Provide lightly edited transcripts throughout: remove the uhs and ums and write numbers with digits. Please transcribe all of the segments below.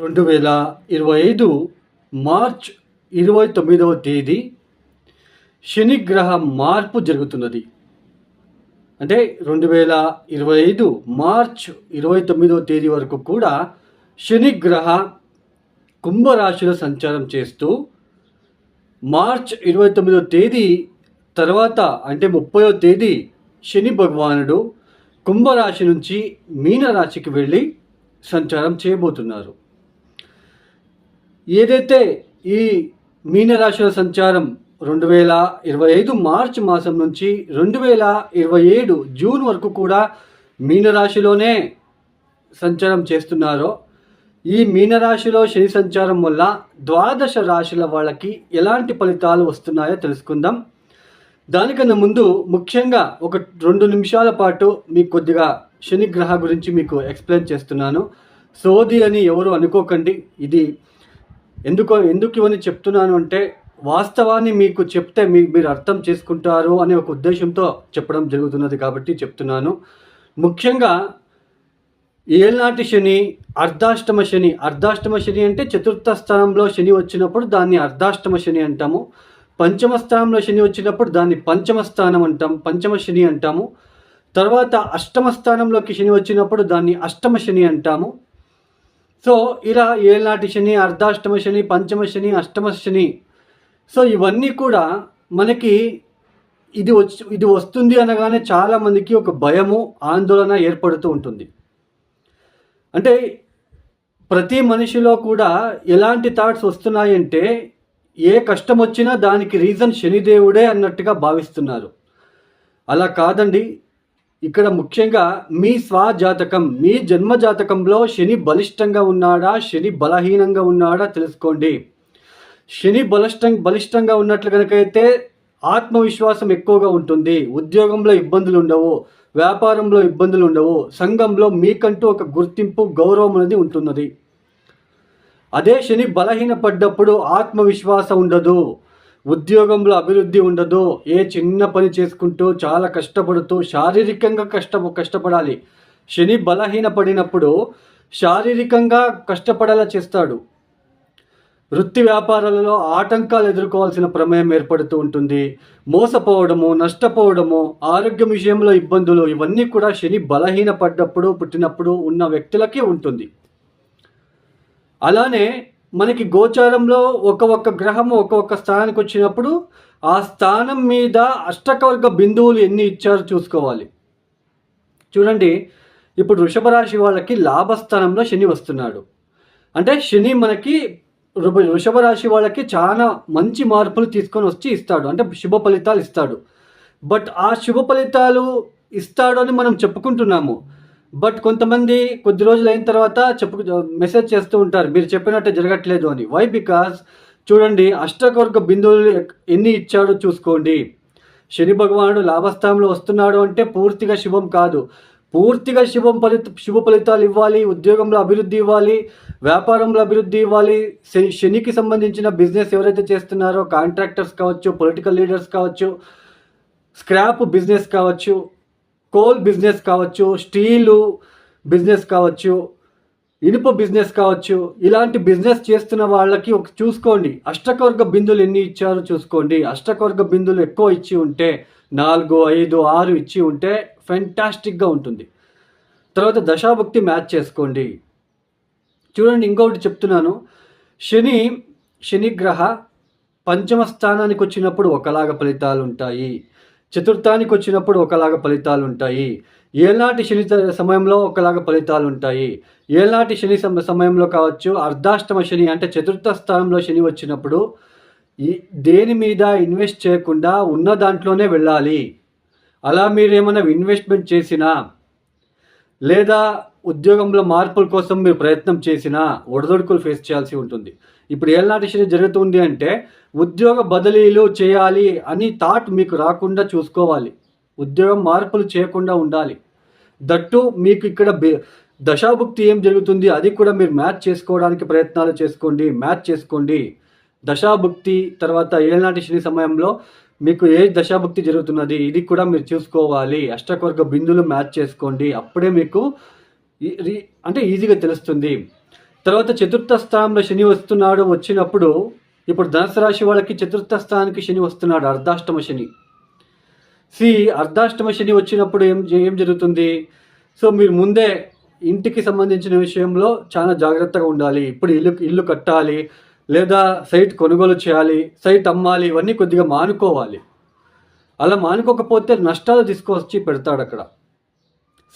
2025 March 29వ తేదీ శనిగ్రహ మార్పు జరుగుతున్నది. అంటే 2025 మార్చ్ 29వ తేదీ వరకు కూడా శనిగ్రహ కుంభరాశిలో సంచారం చేస్తూ మార్చ్ 29వ తేదీ తర్వాత అంటే 30వ తేదీ శని భగవానుడు కుంభరాశి నుంచి మీనరాశికి వెళ్ళి సంచారం చేయబోతున్నారు. ఏదైతే ఈ మీనరాశుల సంచారం 2025 మార్చి మాసం నుంచి 2027 జూన్ వరకు కూడా మీనరాశిలోనే సంచారం చేస్తున్నారో, ఈ మీనరాశిలో శని సంచారం వల్ల ద్వాదశ రాశుల వాళ్ళకి ఎలాంటి ఫలితాలు వస్తున్నాయో తెలుసుకుందాం. దానికన్నా ముందు ముఖ్యంగా ఒక 2 నిమిషాల పాటు మీకు కొద్దిగా శని గ్రహ గురించి మీకు ఎక్స్ప్లెయిన్ చేస్తున్నాను. సోది అని ఎవరు అనుకోకండి. ఇది ఎందుకు ఇవన్నీ చెప్తున్నాను అంటే, వాస్తవాన్ని మీకు చెప్తే మీరు అర్థం చేసుకుంటారు అనే ఒక ఉద్దేశంతో చెప్పడం జరుగుతున్నది కాబట్టి చెప్తున్నాను. ముఖ్యంగా ఏళ్ళనాటి శని, అర్ధాష్టమ శని. అర్ధాష్టమ శని అంటే చతుర్థ స్థానంలో శని వచ్చినప్పుడు దాన్ని అర్ధాష్టమ శని అంటాము. పంచమ స్థానంలో శని వచ్చినప్పుడు దాన్ని పంచమ స్థానం అంటాం, పంచమ శని అంటాము. తర్వాత అష్టమ స్థానంలోకి శని వచ్చినప్పుడు దాన్ని అష్టమ శని అంటాము. సో ఇలా ఏళ్ళనాటి శని, అర్ధాష్టమ శని, పంచమ శని, అష్టమ శని. సో ఇవన్నీ కూడా మనకి ఇది వస్తుంది అనగానే చాలామందికి ఒక భయము, ఆందోళన ఏర్పడుతూ ఉంటుంది. అంటే ప్రతి మనిషిలో కూడా ఎలాంటి థాట్స్ వస్తున్నాయంటే, ఏ కష్టం వచ్చినా దానికి రీజన్ శనిదేవుడే అన్నట్టుగా భావిస్తున్నారు. అలా కాదండి. ఇక్కడ ముఖ్యంగా మీ స్వజాతకం, మీ జన్మ జాతకంలో శని బలిష్టంగా ఉన్నాడా, శని బలహీనంగా ఉన్నాడా తెలుసుకోండి. శని బలిష్టంగా ఉన్నట్లు కనుకైతే ఆత్మవిశ్వాసం ఎక్కువగా ఉంటుంది, ఉద్యోగంలో ఇబ్బందులు ఉండవు, వ్యాపారంలో ఇబ్బందులు ఉండవు, సంఘంలో మీకంటూ ఒక గుర్తింపు, గౌరవం అనేది ఉంటున్నది. అదే శని బలహీనపడ్డప్పుడు ఆత్మవిశ్వాసం ఉండదు, ఉద్యోగంలో అభివృద్ధి ఉండదు, ఏ చిన్న పని చేసుకుంటూ చాలా కష్టపడుతూ శారీరకంగా కష్టపడాలి. శని బలహీనపడినప్పుడు శారీరకంగా కష్టపడేలా చేస్తాడు. వృత్తి వ్యాపారాలలో ఆటంకాలు ఎదుర్కోవాల్సిన ప్రమేయం ఏర్పడుతూ ఉంటుంది. మోసపోవడము, నష్టపోవడము, ఆరోగ్యం విషయంలో ఇబ్బందులు, ఇవన్నీ కూడా శని బలహీనపడ్డప్పుడు పుట్టినప్పుడు ఉన్న వ్యక్తులకే ఉంటుంది. అలానే మనకి గోచారంలో ఒక్కొక్క గ్రహము ఒక్కొక్క స్థానానికి వచ్చినప్పుడు ఆ స్థానం మీద అష్టకవర్గ బిందువులు ఎన్ని ఇచ్చారో చూసుకోవాలి. చూడండి, ఇప్పుడు వృషభ రాశి వాళ్ళకి లాభస్థానంలో శని వస్తున్నాడు. అంటే శని మనకి వృషభ రాశి వాళ్ళకి చాలా మంచి మార్పులు తీసుకొని వచ్చి ఇస్తాడు, అంటే శుభ ఫలితాలు ఇస్తాడు. బట్ ఆ శుభ ఫలితాలు ఇస్తాడు అని మనం చెప్పుకుంటున్నాము. బట్ కొంతమంది కొద్ది రోజులు అయిన తర్వాత మెసేజ్ చేస్తూ ఉంటారు, మీరు చెప్పినట్టే జరగట్లేదు అని. వై? బికాస్ చూడండి, అష్టకవర్గ బిందువులు ఎన్ని ఇచ్చాడో చూసుకోండి. శని భగవానుడు లాభస్థానంలో వస్తున్నాడు అంటే పూర్తిగా శుభం కాదు. పూర్తిగా శుభ ఫలితాలు ఇవ్వాలి, ఉద్యోగంలో అభివృద్ధి ఇవ్వాలి, వ్యాపారంలో అభివృద్ధి ఇవ్వాలి. శనికి సంబంధించిన బిజినెస్ ఎవరైతే చేస్తున్నారో, కాంట్రాక్టర్స్ కావచ్చు, పొలిటికల్ లీడర్స్ కావచ్చు, స్క్రాప్ బిజినెస్ కావచ్చు, కోల్ బిజినెస్ కావచ్చు, స్టీలు బిజినెస్ కావచ్చు, ఇనుప బిజినెస్ కావచ్చు, ఇలాంటి బిజినెస్ చేస్తున్న వాళ్ళకి చూసుకోండి, అష్టకవర్గ బిందువులు ఎన్ని ఇచ్చారో చూసుకోండి. అష్టకవర్గ బిందువులు ఎక్కువ ఇచ్చి ఉంటే, 4, 5, 6 ఇచ్చి ఉంటే ఫెంటాస్టిక్గా ఉంటుంది. తర్వాత దశాభుక్తి మ్యాచ్ చేసుకోండి. చూడండి, ఇంకొకటి చెప్తున్నాను. శనిగ్రహ పంచమ స్థానానికి వచ్చినప్పుడు ఒకలాగా ఫలితాలు ఉంటాయి, చతుర్థానికి వచ్చినప్పుడు ఒకలాగా ఫలితాలు ఉంటాయి, ఏళ్ళనాటి శని సమయంలో ఒకలాగా ఫలితాలు ఉంటాయి. ఏళ్ళనాటి శని సమయంలో కావచ్చు, అర్ధాష్టమ శని అంటే చతుర్థ స్థానంలో శని వచ్చినప్పుడు దేని మీద ఇన్వెస్ట్ చేయకుండా ఉన్న దాంట్లోనే వెళ్ళాలి. అలా మీరు ఏమైనా ఇన్వెస్ట్మెంట్ చేసినా, లేదా ఉద్యోగంలో మార్పుల కోసం మీరు ప్రయత్నం చేసినా ఒడిదొడుకులు ఫేస్ చేయాల్సి ఉంటుంది. ఇప్పుడు ఏళ్ళనాటి శని జరుగుతుంది అంటే ఉద్యోగ బదిలీలు చేయాలి అని థాట్ మీకు రాకుండా చూసుకోవాలి. ఉద్యోగం మార్పులు చేయకుండా ఉండాలి. దట్టు మీకు ఇక్కడ దశాభుక్తి ఏం జరుగుతుంది అది కూడా మీరు మ్యాచ్ చేసుకోవడానికి ప్రయత్నాలు మ్యాచ్ చేసుకోండి. దశాభుక్తి తర్వాత ఏళ్ళనాటి శని సమయంలో మీకు ఏ దశాభుక్తి జరుగుతున్నది ఇది కూడా మీరు చూసుకోవాలి. అష్టకవర్గ బిందువులు మ్యాచ్ చేసుకోండి, అప్పుడే మీకు అంటే ఈజీగా తెలుస్తుంది. తర్వాత చతుర్థ స్థానంలో శని వచ్చినప్పుడు ఇప్పుడు ధనుసు రాశి వాళ్ళకి చతుర్థ స్థానానికి శని వస్తున్నాడు, అర్ధాష్టమ శని. అర్ధాష్టమ శని వచ్చినప్పుడు ఏం జరుగుతుంది? సో మీరు ముందే ఇంటికి సంబంధించిన విషయంలో చాలా జాగ్రత్తగా ఉండాలి. ఇప్పుడు ఇల్లు కట్టాలి, లేదా సైట్ కొనుగోలు చేయాలి, సైట్ అమ్మాలి, ఇవన్నీ కొద్దిగా మానుకోవాలి. అలా మానుకోకపోతే నష్టాలు తీసుకొచ్చి పెడతాడు అక్కడ.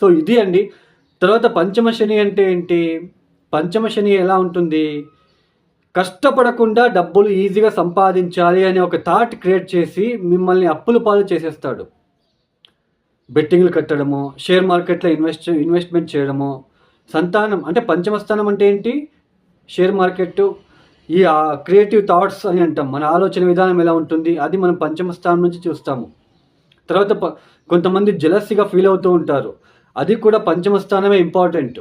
సో ఇది అండి. తర్వాత పంచమ శని అంటే ఏంటి? పంచమ శని ఎలా ఉంటుంది? కష్టపడకుండా డబ్బులు ఈజీగా సంపాదించాలి అనే ఒక థాట్ క్రియేట్ చేసి మిమ్మల్ని అప్పుల పాలు చేసేస్తాడు. బెట్టింగ్లు కట్టడము, షేర్ మార్కెట్లో ఇన్వెస్ట్మెంట్ చేయడము, సంతానం అంటే పంచమ స్థానం అంటే ఏంటి? షేర్ మార్కెట్, ఈ క్రియేటివ్ థాట్స్ అని అంటాం. మన ఆలోచన విధానం ఎలా ఉంటుంది అది మనం పంచమ స్థానం నుంచి చూస్తాము. తర్వాత కొంతమంది జెలసీగా ఫీల్ అవుతూ ఉంటారు, అది కూడా పంచమ స్థానమే ఇంపార్టెంట్.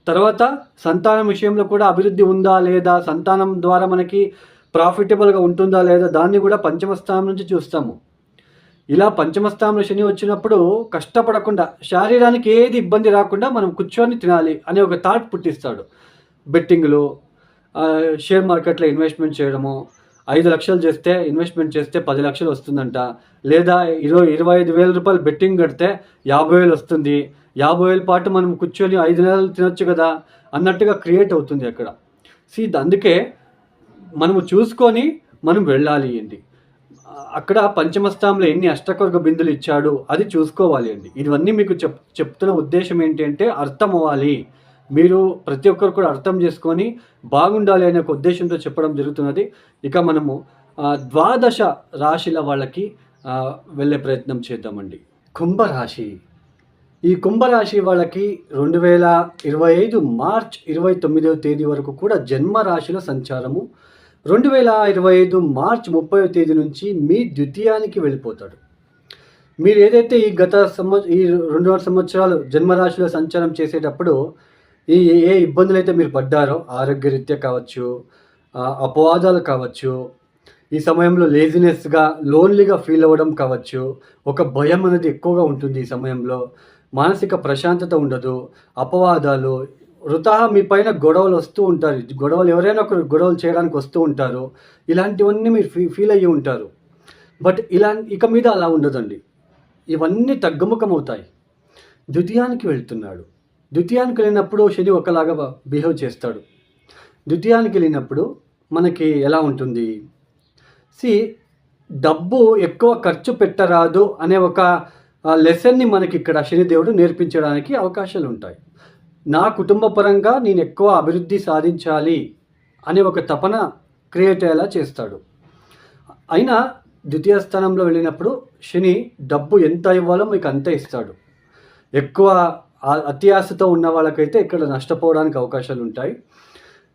తర్వాత సంతానం విషయంలో కూడా అభివృద్ధి ఉందా లేదా, సంతానం ద్వారా మనకి ప్రాఫిటబుల్గా ఉంటుందా లేదా, దాన్ని కూడా పంచమ స్థానం నుంచి చూస్తాము. ఇలా పంచమ స్థానంలో శని వచ్చినప్పుడు కష్టపడకుండా, శారీరానికి ఏది ఇబ్బంది రాకుండా మనం కూర్చొని తినాలి అనే ఒక థాట్ పుట్టిస్తాడు. బెట్టింగ్లు, షేర్ మార్కెట్లో ఇన్వెస్ట్మెంట్ చేయడము, 5 లక్షలు చేస్తే ఇన్వెస్ట్మెంట్ చేస్తే 10 లక్షలు వస్తుందంట, లేదా 25,000 రూపాయలు బెట్టింగ్ కడితే 50,000 వస్తుంది, 50,000 పాటు మనం కూర్చొని 5 నెలలు తినొచ్చు కదా అన్నట్టుగా క్రియేట్ అవుతుంది అక్కడ. అందుకే మనము చూసుకొని మనం వెళ్ళాలి అండి. అక్కడ పంచమస్థానంలో ఎన్ని అష్టకొర్గ బిందులు ఇచ్చాడు అది చూసుకోవాలి అండి. ఇవన్నీ మీకు చెప్తున్న ఉద్దేశం ఏంటి అంటే అర్థం అవ్వాలి, మీరు ప్రతి ఒక్కరు కూడా అర్థం చేసుకొని బాగుండాలి అనే ఒక ఉద్దేశంతో చెప్పడం జరుగుతున్నది. ఇక మనము ద్వాదశ రాశిల వాళ్ళకి వెళ్ళే ప్రయత్నం చేద్దామండి. కుంభరాశి. ఈ కుంభరాశి వాళ్ళకి 2025 మార్చ్ 29వ తేదీ వరకు కూడా జన్మరాశిలో సంచారము, 2025 మార్చ్ 30వ తేదీ నుంచి మీ ద్వితీయానికి వెళ్ళిపోతాడు. మీరు ఏదైతే ఈ 2 సంవత్సరాలు జన్మరాశిలో సంచారం చేసేటప్పుడు ఏ ఇబ్బందులు అయితే మీరు పడ్డారో, ఆరోగ్యరీత్యా కావచ్చు, అపవాదాలు కావచ్చు, ఈ సమయంలో లేజినెస్గా లోన్లీగా ఫీల్ అవ్వడం కావచ్చు, ఒక భయం అనేది ఎక్కువగా ఉంటుంది. ఈ సమయంలో మానసిక ప్రశాంతత ఉండదు, అపవాదాలు, వృథాహా మీ పైన గొడవలు వస్తూ ఉంటారు. ఎవరైనా ఒకరు గొడవలు చేయడానికి వస్తూ ఉంటారు. ఇలాంటివన్నీ మీరు ఫీల్ అయ్యి ఉంటారు. బట్ ఇక మీద అలా ఉండదండి. ఇవన్నీ తగ్గుముఖమవుతాయి. ద్వితీయానికి వెళ్తున్నాడు. ద్వితీయానికి వెళ్ళినప్పుడు శని ఒకలాగా బిహేవ్ చేస్తాడు. ద్వితీయానికి వెళ్ళినప్పుడు మనకి ఎలా ఉంటుంది? డబ్బు ఎక్కువ ఖర్చు పెట్టరాదు అనే ఒక లెసన్ని మనకి ఇక్కడ శనిదేవుడు నేర్పించడానికి అవకాశాలు ఉంటాయి. నా కుటుంబ పరంగా నేను ఎక్కువ అభివృద్ధి సాధించాలి అనే ఒక తపన క్రియేట్ అయ్యేలా చేస్తాడు. అయినా ద్వితీయ స్థానంలో వెళ్ళినప్పుడు శని డబ్బు ఎంత ఇవ్వాలో మీకు అంత ఇస్తాడు. ఎక్కువ అతి ఆశతో ఉన్న వాళ్ళకైతే ఇక్కడ నష్టపోవడానికి అవకాశాలు ఉంటాయి.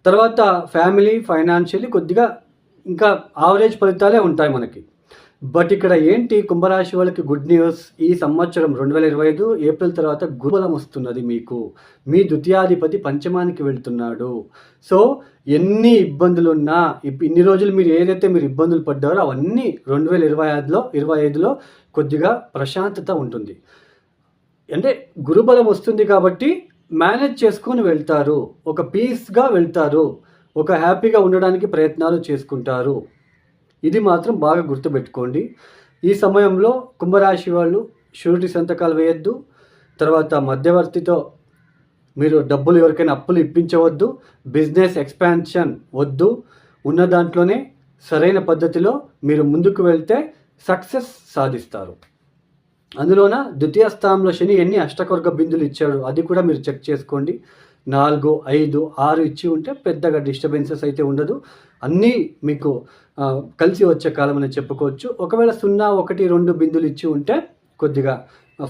తర్వాత ఫ్యామిలీ, ఫైనాన్షియల్లీ కొద్దిగా ఇంకా యావరేజ్ ఫలితాలే ఉంటాయి మనకి. బట్ ఇక్కడ ఏంటి, కుంభరాశి వాళ్ళకి గుడ్ న్యూస్. ఈ సంవత్సరం 2025 ఏప్రిల్ తర్వాత గురుబలం వస్తున్నది మీకు. మీ ద్వితీయాధిపతి పంచమానికి వెళ్తున్నాడు. సో ఎన్ని ఇబ్బందులున్నా, ఇన్ని రోజులు మీరు ఏదైతే ఇబ్బందులు పడ్డారో అవన్నీ 2025లో కొద్దిగా ప్రశాంతత ఉంటుంది. అంటే గురుబలం వస్తుంది కాబట్టి మేనేజ్ చేసుకొని వెళ్తారు, ఒక పీస్గా వెళ్తారు, ఒక హ్యాపీగా ఉండడానికి ప్రయత్నాలు చేసుకుంటారు. ఇది మాత్రం బాగా గుర్తుపెట్టుకోండి. ఈ సమయంలో కుంభరాశి వాళ్ళు షూరిటీ సంతకాలు వేయద్దు. తర్వాత మధ్యవర్తితో మీరు డబ్బులు ఎవరికైనా అప్పులు ఇప్పించవద్దు. బిజినెస్ ఎక్స్పాన్షన్ వద్దు. ఉన్న దాంట్లోనే సరైన పద్ధతిలో మీరు ముందుకు వెళ్తే సక్సెస్ సాధిస్తారు. అందులోన ద్వితీయ స్థానంలో శని ఎన్ని అష్టకొర్గ బిందులు ఇచ్చాడు అది కూడా మీరు చెక్ చేసుకోండి. 4, 5, 6 ఇచ్చి ఉంటే పెద్దగా డిస్టర్బెన్సెస్ అయితే ఉండదు. అన్నీ మీకు కలిసి వచ్చే కాలం అని చెప్పుకోవచ్చు. ఒకవేళ 0, 1, 2 బిందులు ఇచ్చి ఉంటే కొద్దిగా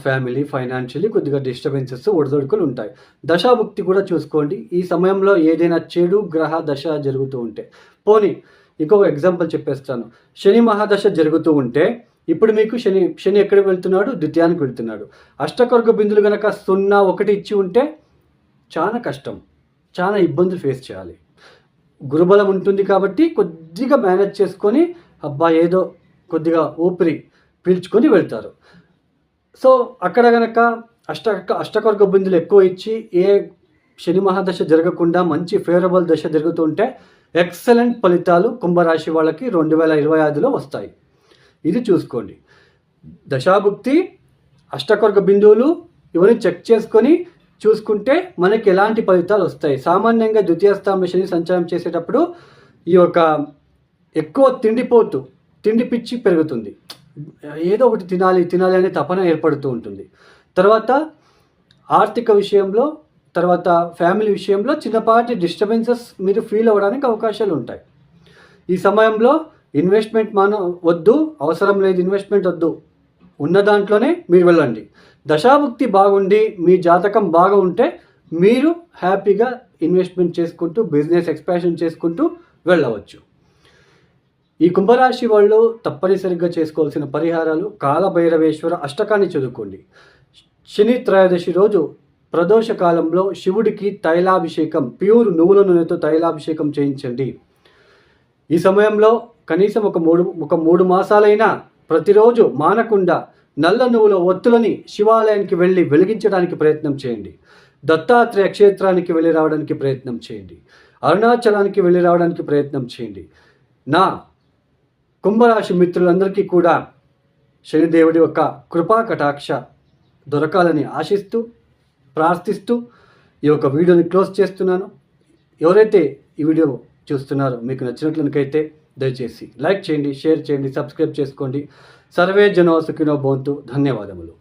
ఫ్యామిలీ, ఫైనాన్షియలీ కొద్దిగా డిస్టర్బెన్సెస్, ఒడిదొడుకులు ఉంటాయి. దశాభుక్తి కూడా చూసుకోండి. ఈ సమయంలో ఏదైనా చెడు గ్రహ దశ జరుగుతూ ఉంటే, పోనీ ఇంకొక ఎగ్జాంపుల్ చెప్పేస్తాను. శని మహాదశ జరుగుతూ ఉంటే ఇప్పుడు మీకు శని ఎక్కడికి వెళ్తున్నాడు? ద్వితీయానికి వెళ్తున్నాడు. అష్టకొర్గ బిందులు కనుక 0, 1 ఇచ్చి ఉంటే చాలా కష్టం, చాలా ఇబ్బందులు ఫేస్ చేయాలి. గురుబలం ఉంటుంది కాబట్టి కొద్దిగా మేనేజ్ చేసుకొని ఏదో కొద్దిగా ఊపిరి పీల్చుకొని వెళ్తారు. సో అక్కడ కనుక అష్టకొర్గ బిందులు ఎక్కువ ఇచ్చి శని మహాదశ జరగకుండా మంచి ఫేవరబుల్ దశ జరుగుతుంటే ఎక్సలెంట్ ఫలితాలు కుంభరాశి వాళ్ళకి 2025లో వస్తాయి. ఇది చూసుకోండి. దశాభుక్తి, అష్టకొర్గ బిందువులు ఇవన్నీ చెక్ చేసుకొని చూసుకుంటే మనకి ఎలాంటి ఫలితాలు వస్తాయి. సామాన్యంగా ద్వితీయ స్థానంలో శని సంచారం చేసేటప్పుడు ఈ యొక్క ఎక్కువ తిండి పిచ్చి పెరుగుతుంది. ఏదో ఒకటి తినాలి అనే తపన ఏర్పడుతూ ఉంటుంది. తర్వాత ఆర్థిక విషయంలో, తర్వాత ఫ్యామిలీ విషయంలో చిన్నపాటి డిస్టర్బెన్సెస్ మీరు ఫీల్ అవ్వడానికి అవకాశాలు ఉంటాయి. ఈ సమయంలో ఇన్వెస్ట్మెంట్ వద్దు, అవసరం లేదు ఇన్వెస్ట్మెంట్ వద్దు, ఉన్న దాంట్లోనే మీరు వెళ్ళండి. దశాభుక్తి బాగుండి మీ జాతకం బాగా ఉంటే మీరు హ్యాపీగా ఇన్వెస్ట్మెంట్ చేసుకుంటూ బిజినెస్ ఎక్స్పాన్షన్ చేసుకుంటూ వెళ్ళవచ్చు. ఈ కుంభరాశి వాళ్ళు తప్పనిసరిగా చేసుకోవాల్సిన పరిహారాలు: కాలభైరవేశ్వర అష్టకాన్ని చదువుకోండి. శని త్రయోదశి రోజు ప్రదోష కాలంలో శివుడికి తైలాభిషేకం, ప్యూర్ నువ్వుల నూనెతో తైలాభిషేకం చేయించండి. ఈ సమయంలో కనీసం ఒక మూడు మాసాలైనా ప్రతిరోజు మానకుండా నల్ల నువ్వుల ఒత్తులని శివాలయానికి వెళ్ళి వెలిగించడానికి ప్రయత్నం చేయండి. దత్తాత్రేయ క్షేత్రానికి వెళ్ళి రావడానికి ప్రయత్నం చేయండి. అరుణాచలానికి వెళ్ళి రావడానికి ప్రయత్నం చేయండి. నా కుంభరాశి మిత్రులందరికీ కూడా శనిదేవుడి యొక్క కృపా కటాక్ష దొరకాలని ఆశిస్తూ ప్రార్థిస్తూ ఈ యొక్క వీడియోని క్లోజ్ చేస్తున్నాను. ఎవరైతే ఈ వీడియో చూస్తున్నారో మీకు నచ్చినట్లయితే దయచేసి లైక్ చేయండి, షేర్ చేయండి, సబ్స్క్రైబ్ చేసుకోండి. సర్వే జనో సుఖినో భవంతు. ధన్యవాదములు.